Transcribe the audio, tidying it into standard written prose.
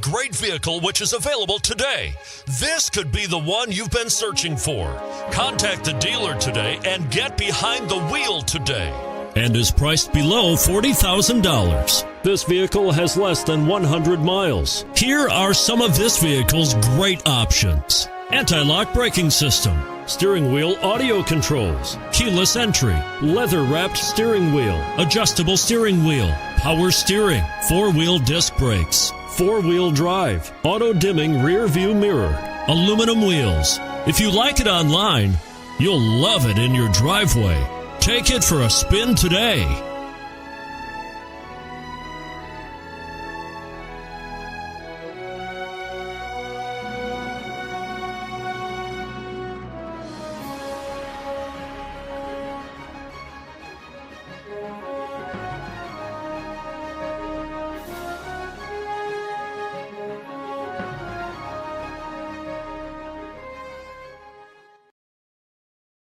great vehicle which is available today. This could be the one you've been searching for. Contact the dealer today and get behind the wheel today. And is priced below $40,000. This vehicle has less than 100 miles. Here are some of this vehicle's great options: anti-lock braking system, steering wheel audio controls, keyless entry, leather-wrapped steering wheel, adjustable steering wheel, power steering, four-wheel disc brakes, four-wheel drive, auto-dimming rear-view mirror, aluminum wheels. If you like it online, you'll love it in your driveway. Take it for a spin today.